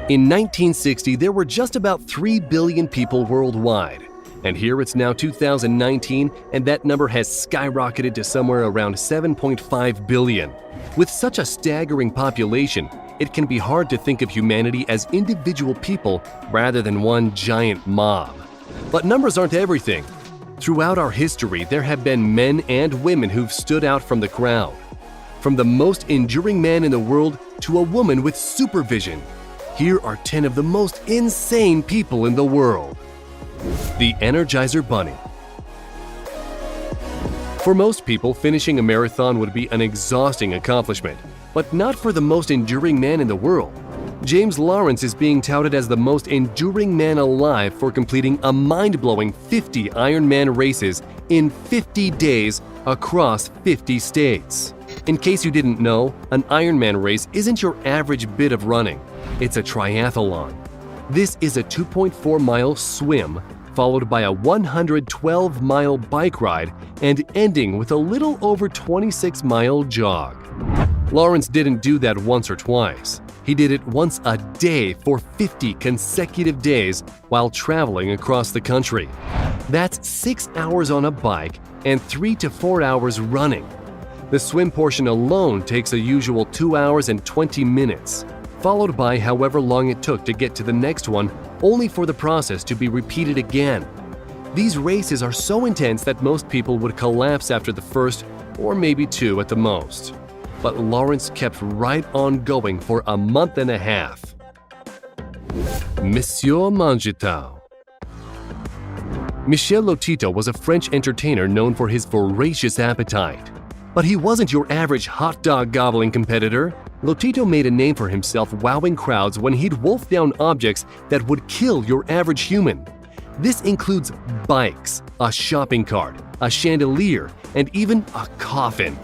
In 1960, there were just about 3 billion people worldwide. And here it's now 2019, and that number has skyrocketed to somewhere around 7.5 billion. With such a staggering population, it can be hard to think of humanity as individual people rather than one giant mob. But numbers aren't everything. Throughout our history, there have been men and women who've stood out from the crowd. From the most enduring man in the world to a woman with supervision. Here are 10 of the most insane people in the world. The Energizer Bunny. For most people, finishing a marathon would be an exhausting accomplishment, but not for the most enduring man in the world. James Lawrence is being touted as the most enduring man alive for completing a mind-blowing 50 Ironman races in 50 days across 50 states. In case you didn't know, an Ironman race isn't your average bit of running. It's a triathlon. This is a 2.4-mile swim, followed by a 112-mile bike ride, and ending with a little over 26-mile jog. Lawrence didn't do that once or twice. He did it once a day for 50 consecutive days while traveling across the country. That's 6 hours on a bike and 3 to 4 hours running. The swim portion alone takes a usual 2 hours and 20 minutes, followed by however long it took to get to the next one, only for the process to be repeated again. These races are so intense that most people would collapse after the first, or maybe 2 at the most. But Lawrence kept right on going for a month and a half. Monsieur Mangitao. Michel Lotito was a French entertainer known for his voracious appetite. But he wasn't your average hot dog gobbling competitor. Lotito made a name for himself wowing crowds when he'd wolf down objects that would kill your average human. This includes bikes, a shopping cart, a chandelier, and even a coffin.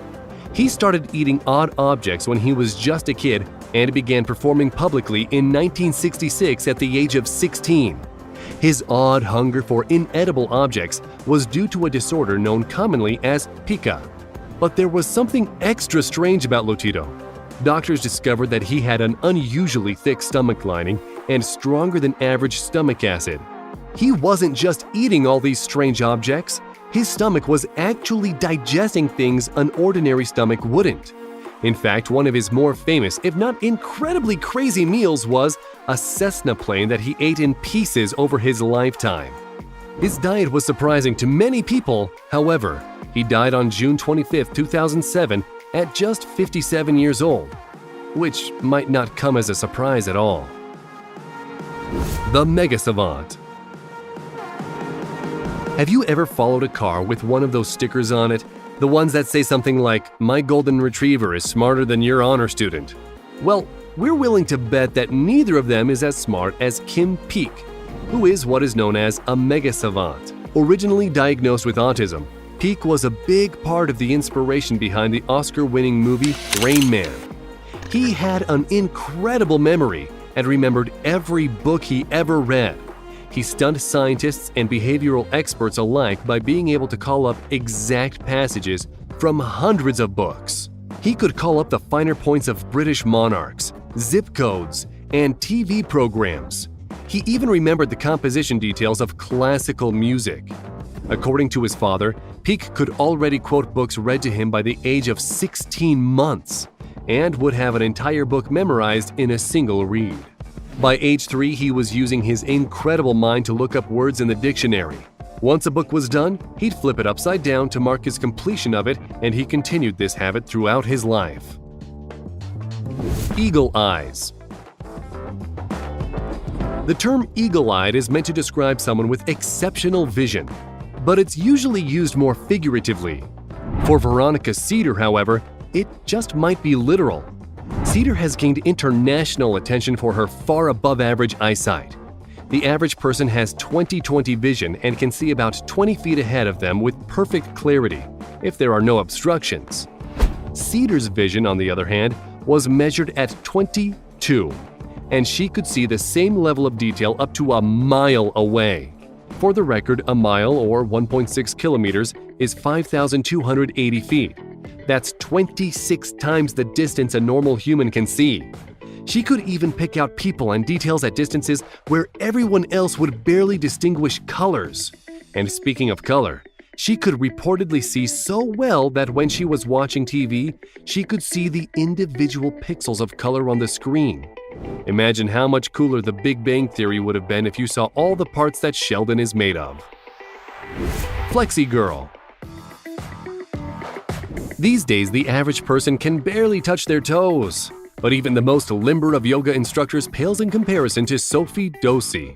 He started eating odd objects when he was just a kid and began performing publicly in 1966 at the age of 16. His odd hunger for inedible objects was due to a disorder known commonly as pica. But there was something extra strange about Lotito. Doctors discovered that he had an unusually thick stomach lining and stronger than average stomach acid. He wasn't just eating all these strange objects. His stomach was actually digesting things an ordinary stomach wouldn't. In fact, one of his more famous, if not incredibly crazy meals was a Cessna plane that he ate in pieces over his lifetime. His diet was surprising to many people. However, he died on June 25, 2007 at just 57 years old, which might not come as a surprise at all. The Mega Savant. Have you ever followed a car with one of those stickers on it? The ones that say something like, "My golden retriever is smarter than your honor student." Well, we're willing to bet that neither of them is as smart as Kim Peek, who is what is known as a mega savant. Originally diagnosed with autism, Peek was a big part of the inspiration behind the Oscar-winning movie Rain Man. He had an incredible memory and remembered every book he ever read. He stunned scientists and behavioral experts alike by being able to call up exact passages from hundreds of books. He could call up the finer points of British monarchs, zip codes, and TV programs. He even remembered the composition details of classical music. According to his father, Peek could already quote books read to him by the age of 16 months and would have an entire book memorized in a single read. By age 3, he was using his incredible mind to look up words in the dictionary. Once a book was done, he'd flip it upside down to mark his completion of it, and he continued this habit throughout his life. Eagle eyes. The term eagle-eyed is meant to describe someone with exceptional vision, but it's usually used more figuratively. For Veronica Cedar, however, it just might be literal. Cedar has gained international attention for her far above average eyesight. The average person has 20/20 vision and can see about 20 feet ahead of them with perfect clarity, if there are no obstructions. Cedar's vision, on the other hand, was measured at 22, and she could see the same level of detail up to a mile away. For the record, a mile, or 1.6 kilometers, is 5,280 feet. That's 26 times the distance a normal human can see. She could even pick out people and details at distances where everyone else would barely distinguish colors. And speaking of color, she could reportedly see so well that when she was watching TV, she could see the individual pixels of color on the screen. Imagine how much cooler The Big Bang Theory would have been if you saw all the parts that Sheldon is made of. Flexi Girl. These days, the average person can barely touch their toes. But even the most limber of yoga instructors pales in comparison to Sophie Dossi.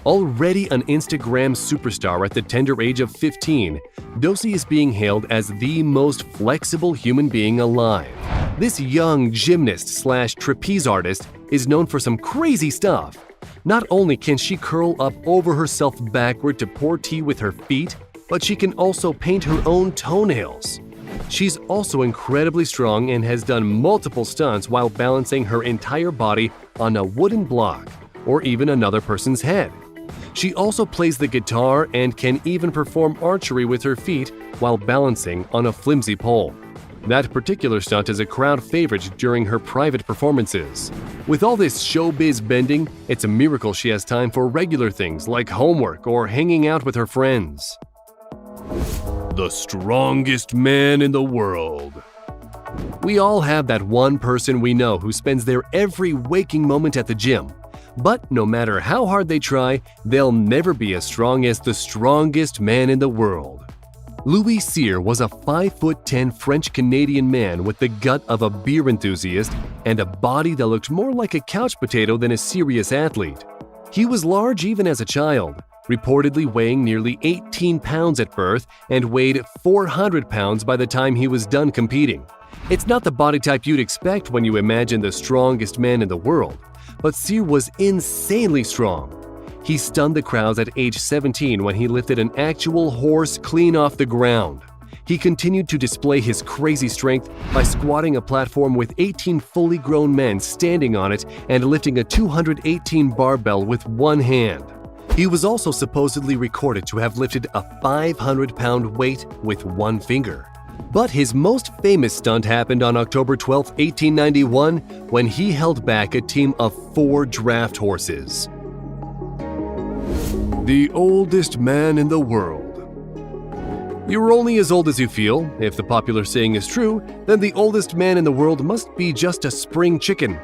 Already an Instagram superstar at the tender age of 15, Dossi is being hailed as the most flexible human being alive. This young gymnast/trapeze artist is known for some crazy stuff. Not only can she curl up over herself backward to pour tea with her feet, but she can also paint her own toenails. She's also incredibly strong and has done multiple stunts while balancing her entire body on a wooden block or even another person's head. She also plays the guitar and can even perform archery with her feet while balancing on a flimsy pole. That particular stunt is a crowd favorite during her private performances. With all this showbiz bending, it's a miracle she has time for regular things like homework or hanging out with her friends. The strongest man in the world. We all have that one person we know who spends their every waking moment at the gym. But no matter how hard they try, they'll never be as strong as the strongest man in the world. Louis Cyr was a 5'10" French-Canadian man with the gut of a beer enthusiast and a body that looked more like a couch potato than a serious athlete. He was large even as a child, reportedly weighing nearly 18 pounds at birth and weighed 400 pounds by the time he was done competing. It's not the body type you'd expect when you imagine the strongest man in the world, but Cyr was insanely strong. He stunned the crowds at age 17 when he lifted an actual horse clean off the ground. He continued to display his crazy strength by squatting a platform with 18 fully grown men standing on it and lifting a 218 barbell with one hand. He was also supposedly recorded to have lifted a 500-pound weight with one finger. But his most famous stunt happened on October 12, 1891, when he held back a team of 4 draft horses. The oldest man in the world. You're only as old as you feel. If the popular saying is true, then the oldest man in the world must be just a spring chicken.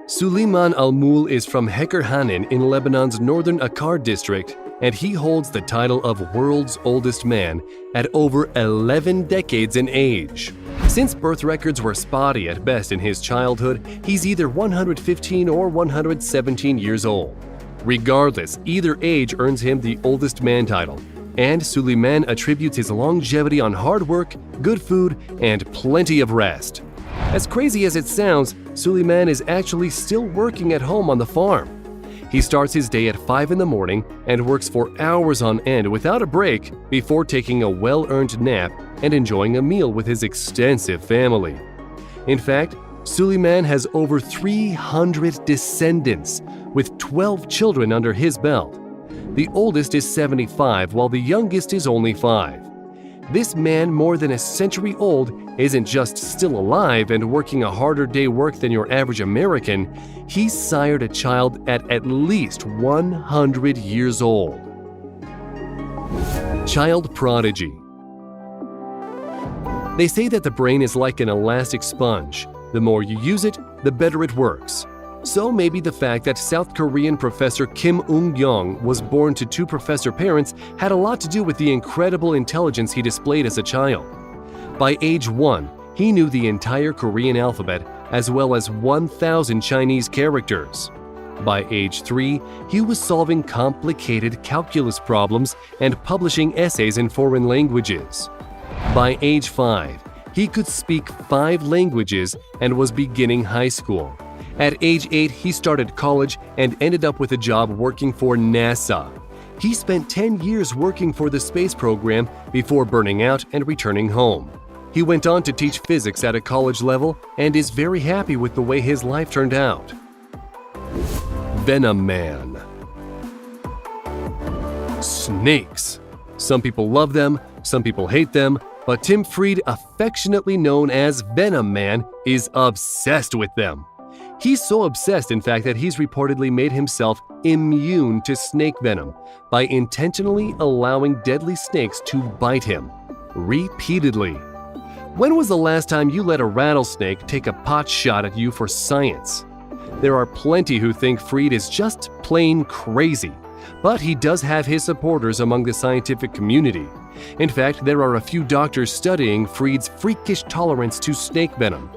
Suleiman Al-Moul is from Hekerhanen in Lebanon's northern Akkar district, and he holds the title of world's oldest man at over 11 decades in age. Since birth records were spotty at best in his childhood, he's either 115 or 117 years old. Regardless, either age earns him the oldest man title, and Suleiman attributes his longevity on hard work, good food, and plenty of rest. As crazy as it sounds, Suleiman is actually still working at home on the farm. He starts his day at 5 in the morning and works for hours on end without a break before taking a well-earned nap and enjoying a meal with his extensive family. In fact, Suleiman has over 300 descendants, with 12 children under his belt. The oldest is 75, while the youngest is only 5. This man, more than a century old, isn't just still alive and working a harder day work than your average American. He sired a child at least 100 years old. Child prodigy. They say that the brain is like an elastic sponge. The more you use it, the better it works. So maybe the fact that South Korean professor Kim Ung-Yong was born to 2 professor parents had a lot to do with the incredible intelligence he displayed as a child. By age 1, he knew the entire Korean alphabet as well as 1,000 Chinese characters. By age 3, he was solving complicated calculus problems and publishing essays in foreign languages. By age 5, he could speak 5 languages and was beginning high school. At age 8, he started college and ended up with a job working for NASA. He spent 10 years working for the space program before burning out and returning home. He went on to teach physics at a college level and is very happy with the way his life turned out. Venom Man. Snakes. Some people love them, some people hate them, but Tim Fried, affectionately known as Venom Man, is obsessed with them. He's so obsessed, in fact, that he's reportedly made himself immune to snake venom by intentionally allowing deadly snakes to bite him repeatedly. When was the last time you let a rattlesnake take a pot shot at you for science? There are plenty who think Freed is just plain crazy, but he does have his supporters among the scientific community. In fact, there are a few doctors studying Freed's freakish tolerance to snake venom.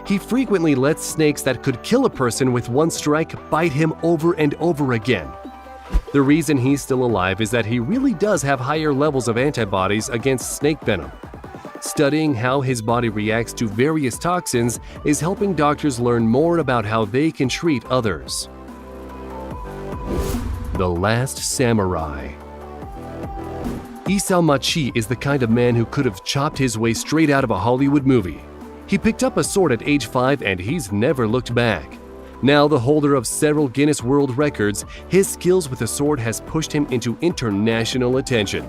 He frequently lets snakes that could kill a person with one strike bite him over and over again. The reason he's still alive is that he really does have higher levels of antibodies against snake venom. Studying how his body reacts to various toxins is helping doctors learn more about how they can treat others. The Last Samurai. Isao Machi is the kind of man who could have chopped his way straight out of a Hollywood movie. He picked up a sword at age 5 and he's never looked back. Now the holder of several Guinness World Records, his skills with the sword has pushed him into international attention.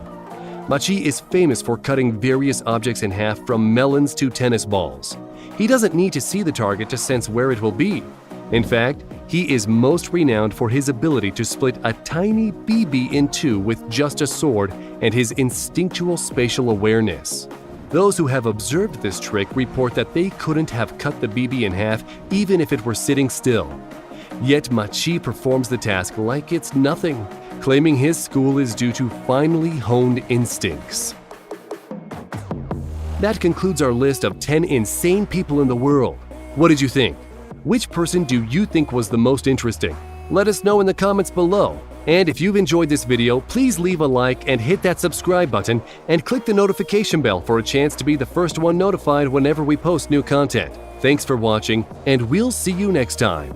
Machi is famous for cutting various objects in half, from melons to tennis balls. He doesn't need to see the target to sense where it will be. In fact, he is most renowned for his ability to split a tiny BB in two with just a sword and his instinctual spatial awareness. Those who have observed this trick report that they couldn't have cut the BB in half even if it were sitting still. Yet Machi performs the task like it's nothing, claiming his school is due to finely honed instincts. That concludes our list of 10 insane people in the world. What did you think? Which person do you think was the most interesting? Let us know in the comments below. And if you've enjoyed this video, please leave a like and hit that subscribe button and click the notification bell for a chance to be the first one notified whenever we post new content. Thanks for watching, and we'll see you next time.